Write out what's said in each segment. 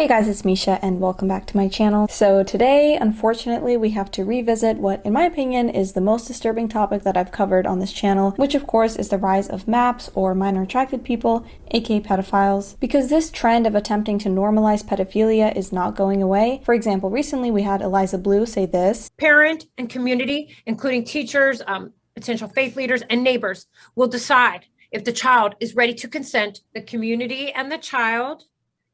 Hey guys, it's Misha and welcome back to my channel. So today, unfortunately, we have to revisit what, in my opinion, is the most disturbing topic that I've covered on this channel, which of course is the rise of MAPs, or minor attracted people, aka pedophiles. Because this trend of attempting to normalize pedophilia is not going away. For example, recently we had Eliza Blue say this: parent and community, including teachers, potential faith leaders, and neighbors, will decide if the child is ready to consent. The community and the child,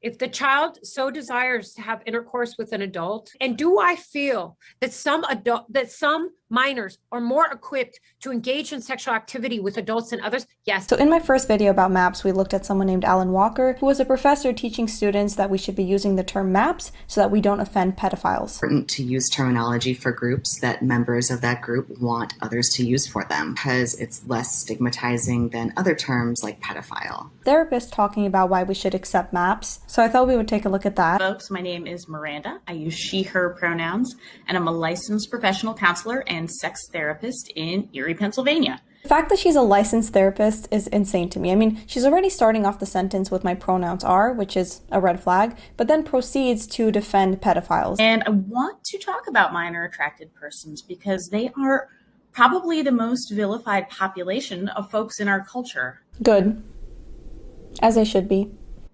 if the child so desires to have intercourse with an adult. And do I feel that some minors are more equipped to engage in sexual activity with adults than others? Yes. So in my first video about MAPs, we looked at someone named Alan Walker, who was a professor teaching students that we should be using the term MAPs so that we don't offend pedophiles. Important to use terminology for groups that members of that group want others to use for them, because it's less stigmatizing than other terms like pedophile. Therapist talking about why we should accept MAPs. So I thought we would take a look at that. Folks, my name is Miranda. I use she, her pronouns, and I'm a licensed professional counselor and sex therapist in Erie, Pennsylvania. The fact that she's a licensed therapist is insane to me. I mean, she's already starting off the sentence with "my pronouns are," which is a red flag, but then proceeds to defend pedophiles. And I want to talk about minor attracted persons because they are probably the most vilified population of folks in our culture. Good. As they should be.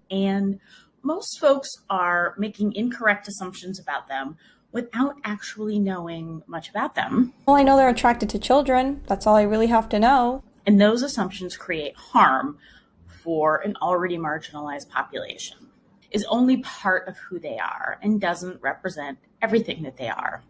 And most folks are making incorrect assumptions about them without actually knowing much about them. Well, I know they're attracted to children. That's all I really have to know. And those assumptions create harm for an already marginalized population. Is only part of who they are and doesn't represent everything that they are.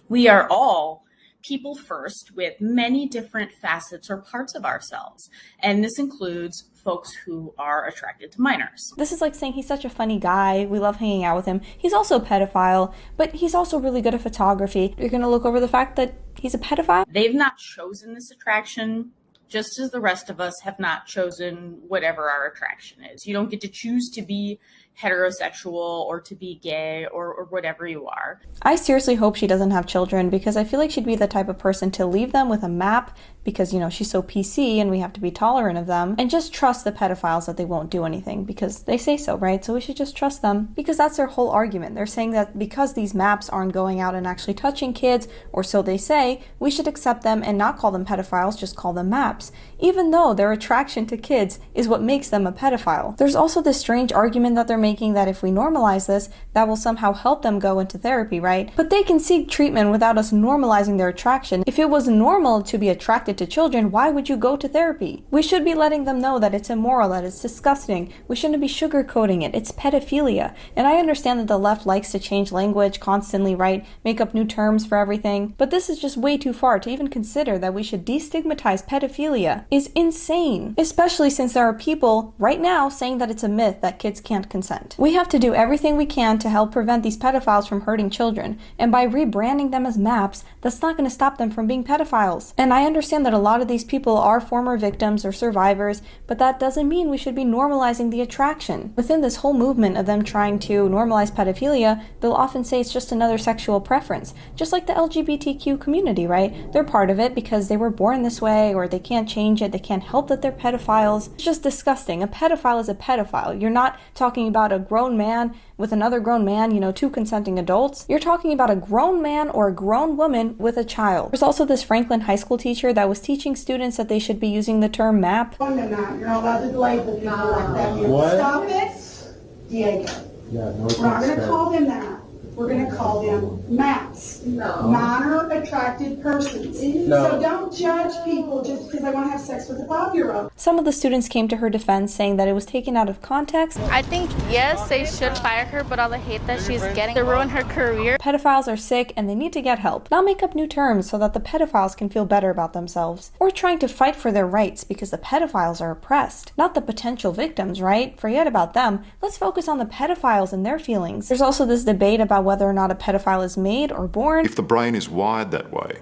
We are all people first with many different facets or parts of ourselves. And this includes folks who are attracted to minors. This is like saying he's such a funny guy, we love hanging out with him. He's also a pedophile, but he's also really good at photography. You're gonna look over the fact that he's a pedophile? They've not chosen this attraction, just as the rest of us have not chosen whatever our attraction is. You don't get to choose to be heterosexual or to be gay or whatever you are. I seriously hope she doesn't have children, because I feel like she'd be the type of person to leave them with a map because, you know, she's so PC and we have to be tolerant of them, and just trust the pedophiles that they won't do anything because they say so, right? So we should just trust them, because that's their whole argument. They're saying that because these maps aren't going out and actually touching kids, or so they say, we should accept them and not call them pedophiles, just call them maps, even though their attraction to kids is what makes them a pedophile. There's also this strange argument that they're making that if we normalize this, that will somehow help them go into therapy, right? But they can seek treatment without us normalizing their attraction. If it was normal to be attracted to children, why would you go to therapy? We should be letting them know that it's immoral, that it's disgusting. We shouldn't be sugarcoating it. It's pedophilia. And I understand that the left likes to change language constantly, right? Make up new terms for everything. But this is just way too far to even consider that we should destigmatize pedophilia. Is insane. Especially since there are people right now saying that it's a myth that kids can't consent. We have to do everything we can to help prevent these pedophiles from hurting children. And by rebranding them as MAPs, that's not going to stop them from being pedophiles. And I understand that a lot of these people are former victims or survivors, but that doesn't mean we should be normalizing the attraction. Within this whole movement of them trying to normalize pedophilia, they'll often say it's just another sexual preference. Just like the LGBTQ community, right? They're part of it because they were born this way, or they can't change it, they can't help that they're pedophiles. It's just disgusting. A pedophile is a pedophile. You're not talking about a grown man with another grown man, you know, two consenting adults. You're talking about a grown man or a grown woman with a child. There's also this Franklin high school teacher that was teaching students that they should be using the term MAP. You're not allowed to label people like that. What? Stop it, Diego. Yeah, no, We're not going to call them that. We're going to call them MAPs. No. Minor attracted persons. No. So don't judge people just because they want to have sex with a 5-year-old. Some of the students came to her defense, saying that it was taken out of context. I think, yes, they should fire her, but all the hate that she's getting to ruin her career. Pedophiles are sick and they need to get help. Not make up new terms so that the pedophiles can feel better about themselves. Or trying to fight for their rights because the pedophiles are oppressed. Not the potential victims, right? Forget about them. Let's focus on the pedophiles and their feelings. There's also this debate about whether or not a pedophile is made or born. If the brain is wired that way,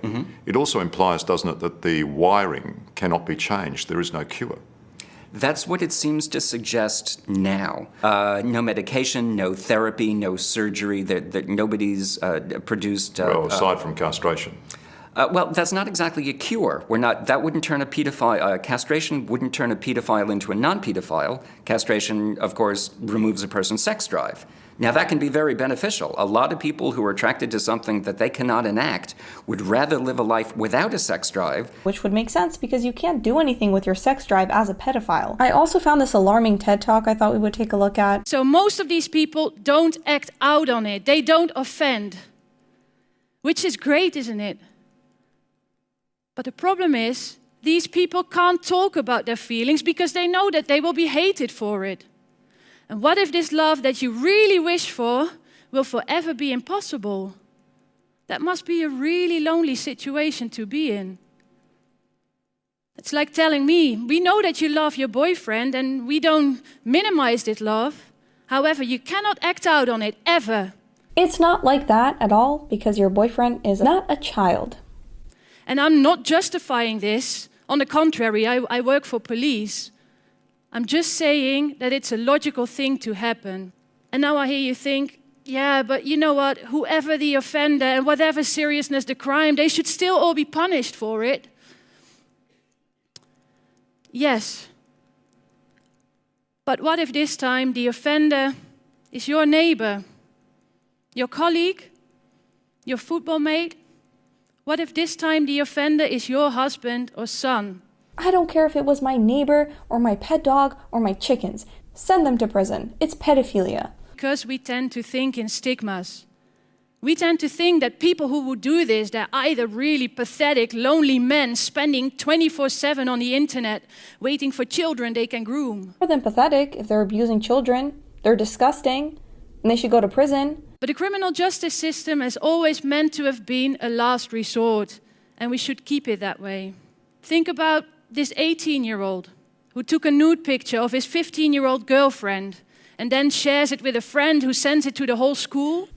it also implies, doesn't it, that the wiring cannot be changed. There is no cure. That's what it seems to suggest now. No medication, no therapy, no surgery, that nobody's produced... well, aside from castration. Well, that's not exactly a cure. That wouldn't turn a pedophile, castration wouldn't turn a pedophile into a non-pedophile. Castration, of course, removes a person's sex drive. Now, that can be very beneficial. A lot of people who are attracted to something that they cannot enact would rather live a life without a sex drive. Which would make sense because you can't do anything with your sex drive as a pedophile. I also found this alarming TED Talk I thought we would take a look at. So most of these people don't act out on it. They don't offend. Which is great, isn't it? But the problem is, these people can't talk about their feelings because they know that they will be hated for it. And what if this love that you really wish for will forever be impossible? That must be a really lonely situation to be in. It's like telling me, we know that you love your boyfriend and we don't minimize this love. However, you cannot act out on it ever. It's not like that at all because your boyfriend is not a child. And I'm not justifying this. On the contrary, I work for police. I'm just saying that it's a logical thing to happen. And now I hear you think, yeah, but you know what? Whoever the offender and whatever seriousness the crime, they should still all be punished for it. Yes. But what if this time the offender is your neighbor, your colleague, your football mate? What if this time the offender is your husband or son? I don't care if it was my neighbor or my pet dog or my chickens. Send them to prison. It's pedophilia. Because we tend to think in stigmas. We tend to think that people who would do this, they're either really pathetic, lonely men spending 24/7 on the internet, waiting for children they can groom. More than pathetic, if they're abusing children, they're disgusting, and they should go to prison. But the criminal justice system has always meant to have been a last resort, and we should keep it that way. Think about this 18-year-old who took a nude picture of his 15-year-old girlfriend and then shares it with a friend who sends it to the whole school.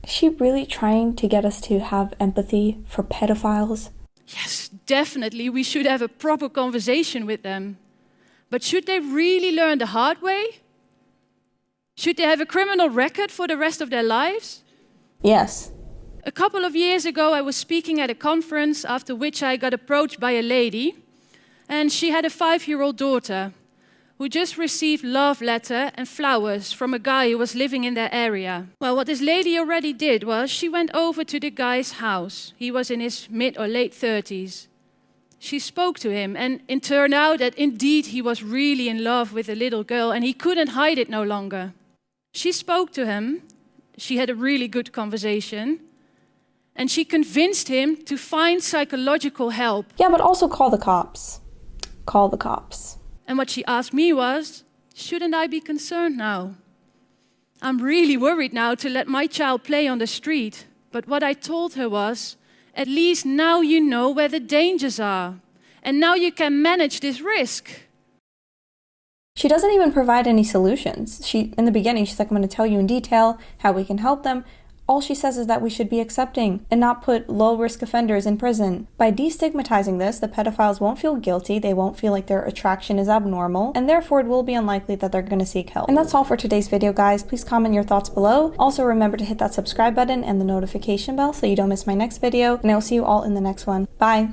Is she really trying to get us to have empathy for pedophiles? Yes, definitely. We should have a proper conversation with them. But should they really learn the hard way? Should they have a criminal record for the rest of their lives? Yes. A couple of years ago, I was speaking at a conference after which I got approached by a lady, and she had a 5-year-old daughter who just received love letter and flowers from a guy who was living in their area. Well, what this lady already did was she went over to the guy's house. He was in his mid or late 30s. She spoke to him, and it turned out that indeed he was really in love with the little girl, and he couldn't hide it no longer. She spoke to him. She had a really good conversation. And she convinced him to find psychological help. Yeah, but also call the cops. Call the cops. And what she asked me was, shouldn't I be concerned now? I'm really worried now to let my child play on the street. But what I told her was, at least now you know where the dangers are. And now you can manage this risk. She doesn't even provide any solutions. In the beginning, she's like, I'm going to tell you in detail how we can help them. All she says is that we should be accepting and not put low-risk offenders in prison. By destigmatizing this, the pedophiles won't feel guilty, they won't feel like their attraction is abnormal, and therefore it will be unlikely that they're going to seek help. And that's all for today's video, guys. Please comment your thoughts below. Also, remember to hit that subscribe button and the notification bell so you don't miss my next video, and I will see you all in the next one. Bye!